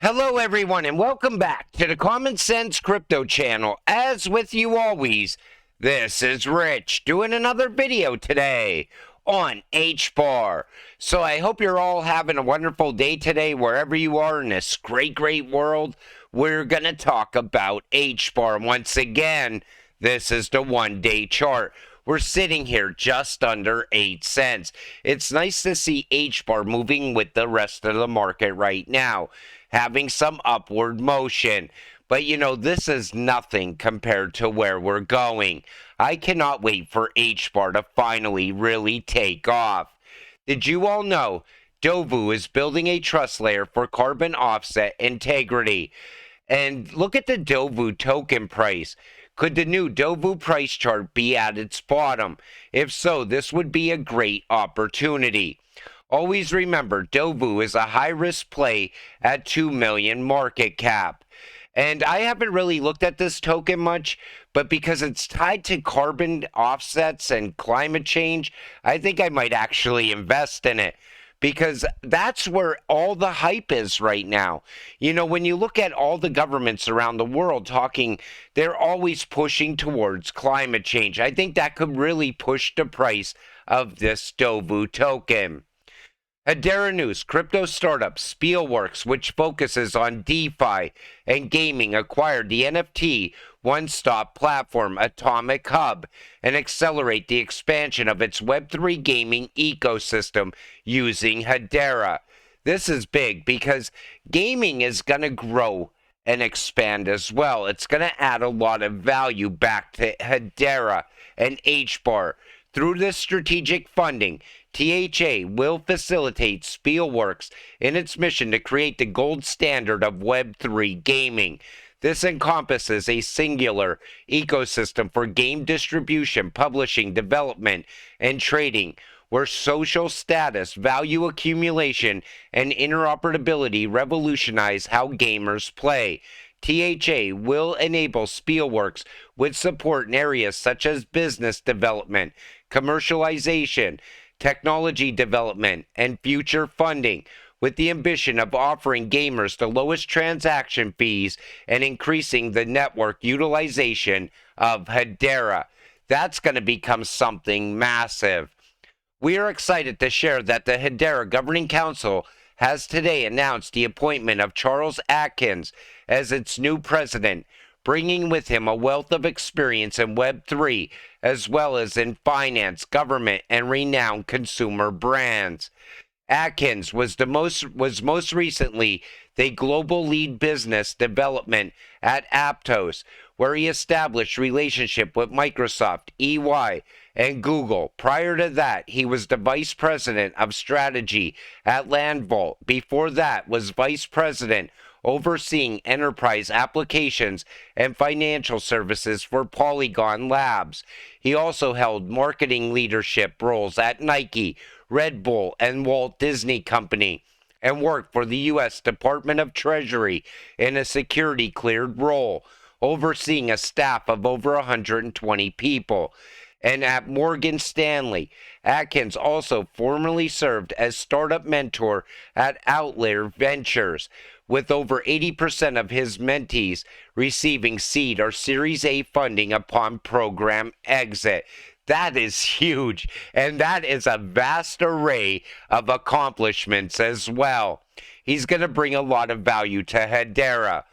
Hello, everyone, and welcome back to the Common Sense Crypto channel. As with you always, this is Rich doing another video today on Hbar. So I hope you're all having a wonderful day today, wherever you are in this great world. We're going to talk about Hbar. Once again, this is the one-day chart. We're sitting here just under 8 cents. It's nice to see Hbar moving with the rest of the market right now, having some upward motion. But you know, this is nothing compared to where we're going. I cannot wait for Hbar to finally really take off. Did you all know Dovu is building a trust layer for carbon offset integrity? And look at the Dovu token price. Could the new Dovu price chart be at its bottom? If so, this would be a great opportunity. Always remember, Dovu is a high-risk play at 2 million market cap. And I haven't really looked at this token much, but because it's tied to carbon offsets and climate change, I think I might actually invest in it, because that's where all the hype is right now. You know, when you look at all the governments around the world talking, they're always pushing towards climate change. I think that could really push the price of this Dovu token. Hedera News, crypto startup Spielworks, which focuses on DeFi and gaming, acquired the NFT one-stop platform Atomic Hub and accelerate the expansion of its Web3 gaming ecosystem using Hedera. This is big because gaming is going to grow and expand as well. It's going to add a lot of value back to Hedera and Hbar. Through this strategic funding, THA will facilitate Spielworks in its mission to create the gold standard of Web3 gaming. This encompasses a singular ecosystem for game distribution, publishing, development, and trading, where social status, value accumulation, and interoperability revolutionize how gamers play. THA will enable Spielworks with support in areas such as business development, commercialization, technology development, and future funding, with the ambition of offering gamers the lowest transaction fees and increasing the network utilization of Hedera. That's going to become something massive. We are excited to share that the Hedera Governing Council has today announced the appointment of Charles Atkins as its new president, bringing with him a wealth of experience in Web3, as well as in finance, government, and renowned consumer brands. Atkins was most recently the global lead business development at Aptos, where he established relationship with Microsoft, EY, and Google. Prior to that, he was the vice president of strategy at Landvault. Before that, was vice president overseeing enterprise applications and financial services for Polygon Labs. He also held marketing leadership roles at Nike, Red Bull, and Walt Disney Company, and worked for the U.S. Department of Treasury in a security-cleared role, overseeing a staff of over 120 people. And at Morgan Stanley, Atkins also formerly served as startup mentor at Outlier Ventures, with over 80% of his mentees receiving seed or Series A funding upon program exit. That is huge, and that is a vast array of accomplishments as well. He's going to bring a lot of value to Hedera.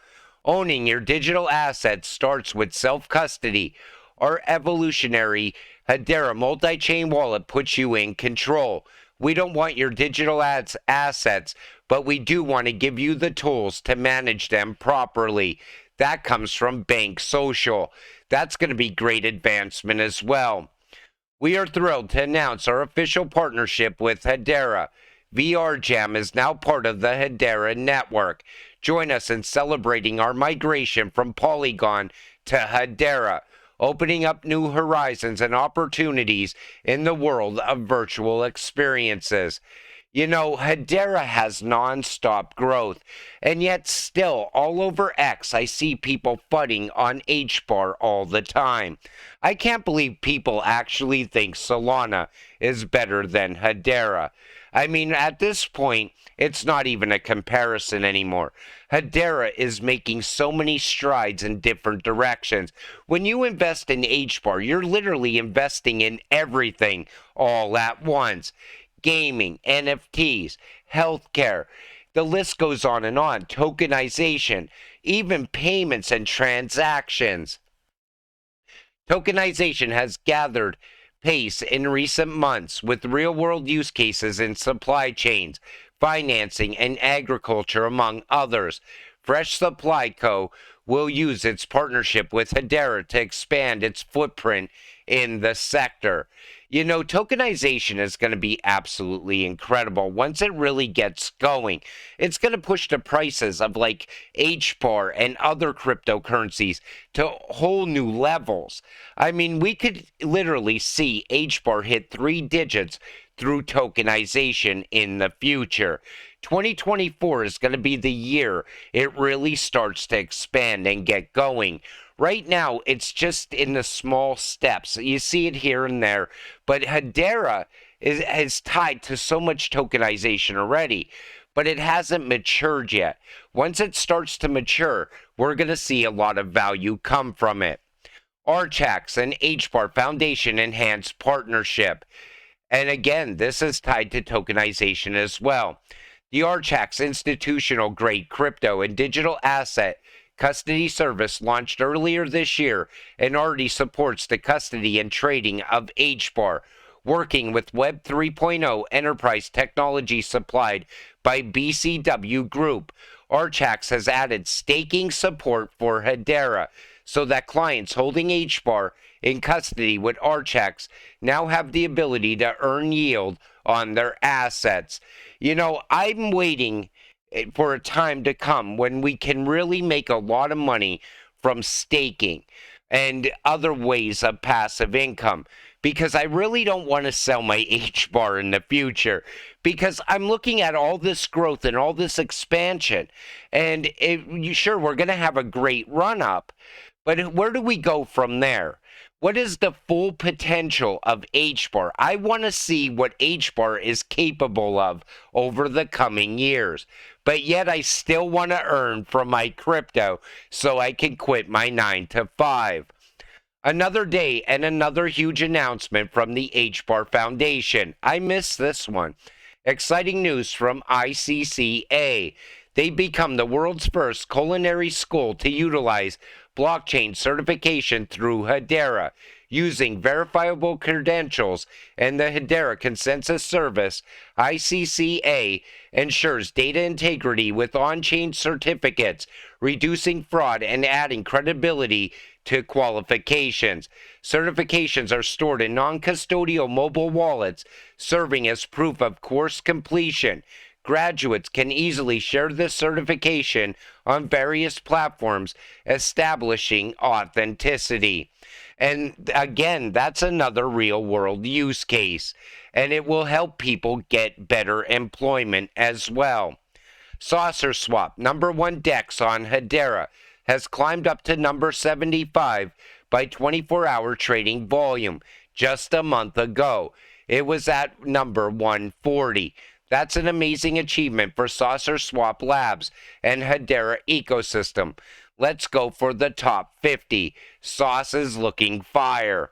Owning your digital assets starts with self-custody. Our evolutionary Hedera multi-chain wallet puts you in control. We don't want your digital assets, but we do want to give you the tools to manage them properly. That comes from Bank Social. That's going to be great advancement as well. We are thrilled to announce our official partnership with Hedera. VR Jam is now part of the Hedera network. Join us in celebrating our migration from Polygon to Hedera, opening up new horizons and opportunities in the world of virtual experiences. You know, Hedera has nonstop growth, and yet still, all over X, I see people fudding on HBAR all the time. I can't believe people actually think Solana is better than Hedera. I mean, at this point, it's not even a comparison anymore. Hedera is making so many strides in different directions. When you invest in HBAR, you're literally investing in everything all at once. Gaming, NFTs, healthcare. The list goes on and on. Tokenization, even payments and transactions. Tokenization has gathered pace in recent months with real-world use cases in supply chains, financing, and agriculture, among others. Fresh Supply Co. will use its partnership with Hedera to expand its footprint in the sector. You know, tokenization is going to be absolutely incredible once it really gets going. It's going to push the prices of like HBAR and other cryptocurrencies to whole new levels. I mean, we could literally see HBAR hit 3 digits through tokenization in the future. 2024 is going to be the year it really starts to expand and get going. Right now, it's just in the small steps. You see it here and there, but Hedera is tied to so much tokenization already, but it hasn't matured yet. Once it starts to mature, we're going to see a lot of value come from it. Archax and HBAR Foundation Enhanced Partnership. And again, this is tied to tokenization as well. The Archax institutional grade crypto and digital asset custody service launched earlier this year and already supports the custody and trading of HBAR, working with Web 3.0 enterprise technology supplied by BCW Group. Archax has added staking support for Hedera so that clients holding HBAR in custody with Archax now have the ability to earn yield on their assets. You know, I'm waiting for a time to come when we can really make a lot of money from staking and other ways of passive income, because I really don't want to sell my HBAR in the future, because I'm looking at all this growth and all this expansion, and sure, we're going to have a great run up, but where do we go from there? What is the full potential of HBAR? I want to see what HBAR is capable of over the coming years. But yet I still want to earn from my crypto so I can quit my 9 to 5. Another day and another huge announcement from the HBAR Foundation. I missed this one. Exciting news from ICCA. They become the world's first culinary school to utilize blockchain certification through Hedera, using verifiable credentials and the Hedera Consensus Service. ICCA ensures data integrity with on-chain certificates, reducing fraud and adding credibility to qualifications. Certifications are stored in non-custodial mobile wallets, serving as proof of course completion. Graduates can easily share this certification on various platforms, establishing authenticity. And again, that's another real-world use case, and it will help people get better employment as well. SaucerSwap, #1 DEX on Hedera, has climbed up to number 75 by 24-hour trading volume just a month ago. It was at number 140. That's an amazing achievement for SaucerSwap Labs and Hedera ecosystem. Let's go for the top 50. Sauce is looking fire.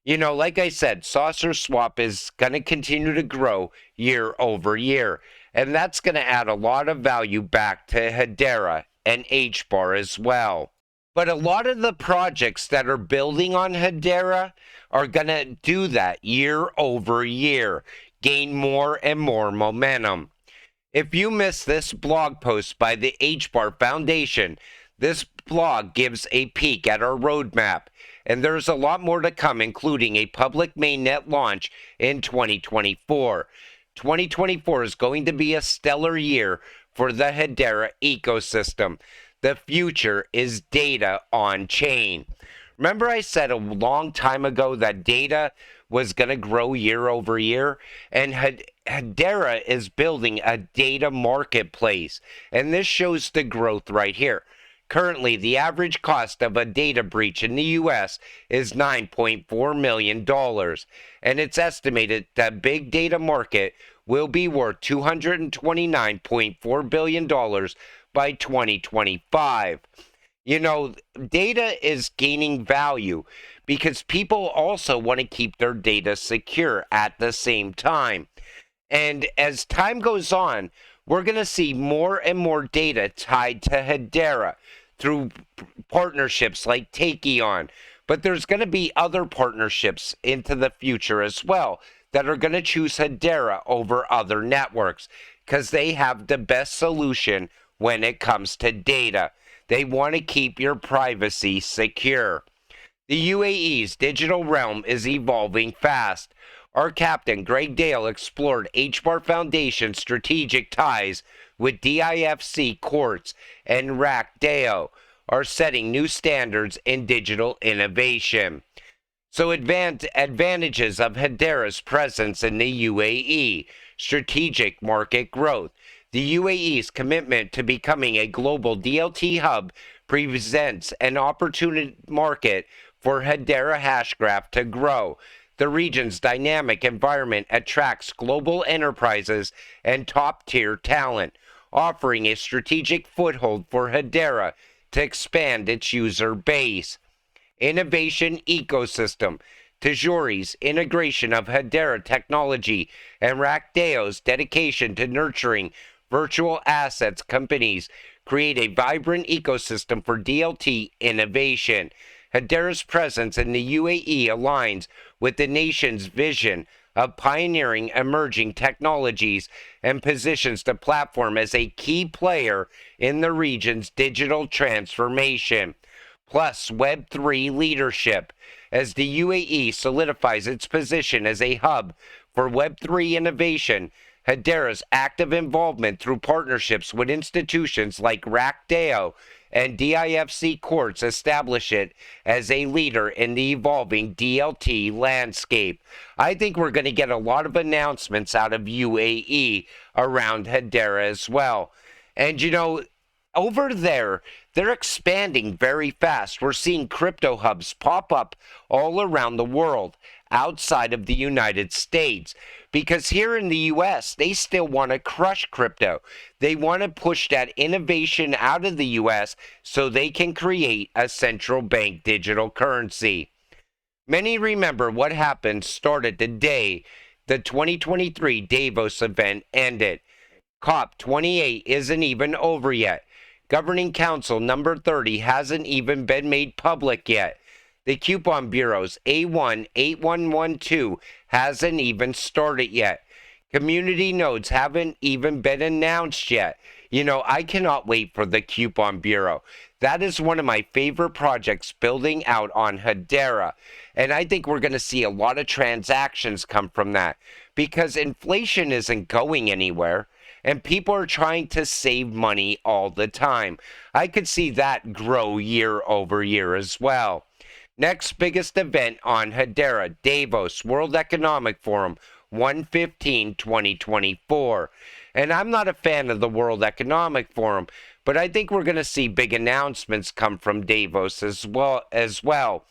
You know, like I said, SaucerSwap is going to continue to grow year over year. And that's going to add a lot of value back to Hedera and HBAR as well. But a lot of the projects that are building on Hedera are going to do that year over year, gain more and more momentum. If you missed this blog post by the HBAR Foundation, this blog gives a peek at our roadmap, and there's a lot more to come, including a public mainnet launch in 2024. 2024 is going to be a stellar year for the Hedera ecosystem. The future is data on chain. Remember I said a long time ago that data was going to grow year over year, and Hedera is building a data marketplace, and this shows the growth right here. Currently, the average cost of a data breach in the U.S. is $9.4 million, and it's estimated that big data market will be worth $229.4 billion by 2025. You know, data is gaining value because people also want to keep their data secure at the same time. And as time goes on, we're going to see more and more data tied to Hedera through partnerships like Taekion. But there's going to be other partnerships into the future as well that are going to choose Hedera over other networks because they have the best solution when it comes to data. They want to keep your privacy secure. The UAE's digital realm is evolving fast. Our captain, Greg Dale, explored HBAR Foundation's strategic ties with DIFC Quartz and RACDAO are setting new standards in digital innovation. So advantages of Hedera's presence in the UAE, strategic market growth. The UAE's commitment to becoming a global DLT hub presents an opportunity market for Hedera Hashgraph to grow. The region's dynamic environment attracts global enterprises and top-tier talent, offering a strategic foothold for Hedera to expand its user base. Innovation ecosystem. Tajori's integration of Hedera technology and RACDAO's dedication to nurturing virtual assets companies create a vibrant ecosystem for DLT innovation. Hedera's presence in the UAE aligns with the nation's vision of pioneering emerging technologies and positions the platform as a key player in the region's digital transformation. Plus, Web3 leadership. As the UAE solidifies its position as a hub for Web3 innovation, Hedera's active involvement through partnerships with institutions like RACDAO and DIFC Quartz establish it as a leader in the evolving DLT landscape. I think we're going to get a lot of announcements out of UAE around Hedera as well. And you know, over there, they're expanding very fast. We're seeing crypto hubs pop up all around the world outside of the United States. Because here in the US, they still want to crush crypto. They want to push that innovation out of the US so they can create a central bank digital currency. Many remember what happened started the day the 2023 Davos event ended. COP28 isn't even over yet. Governing Council number 30 hasn't even been made public yet. The Coupon Bureau's A18112 hasn't even started yet. Community nodes haven't even been announced yet. You know, I cannot wait for the Coupon Bureau. That is one of my favorite projects building out on Hedera. And I think we're going to see a lot of transactions come from that because inflation isn't going anywhere. And people are trying to save money all the time. I could see that grow year over year as well. Next biggest event on Hedera, Davos, World Economic Forum, 1/15/2024. And I'm not a fan of the World Economic Forum, but I think we're going to see big announcements come from Davos as well.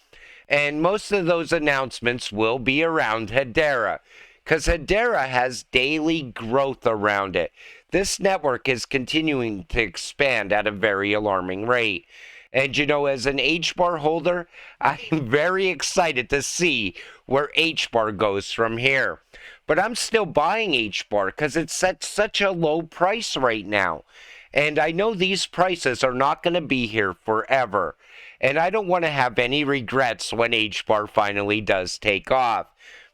And most of those announcements will be around Hedera, because Hedera has daily growth around it. This network is continuing to expand at a very alarming rate. And you know, as an HBAR holder, I'm very excited to see where HBAR goes from here. But I'm still buying HBAR because it's at such a low price right now. And I know these prices are not going to be here forever. And I don't want to have any regrets when HBAR finally does take off.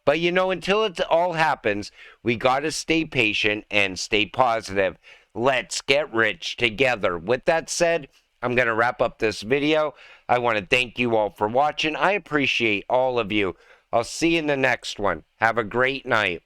But you know, until it all happens, we got to stay patient and stay positive. Let's get rich together. With that said, I'm going to wrap up this video. I want to thank you all for watching. I appreciate all of you. I'll see you in the next one. Have a great night.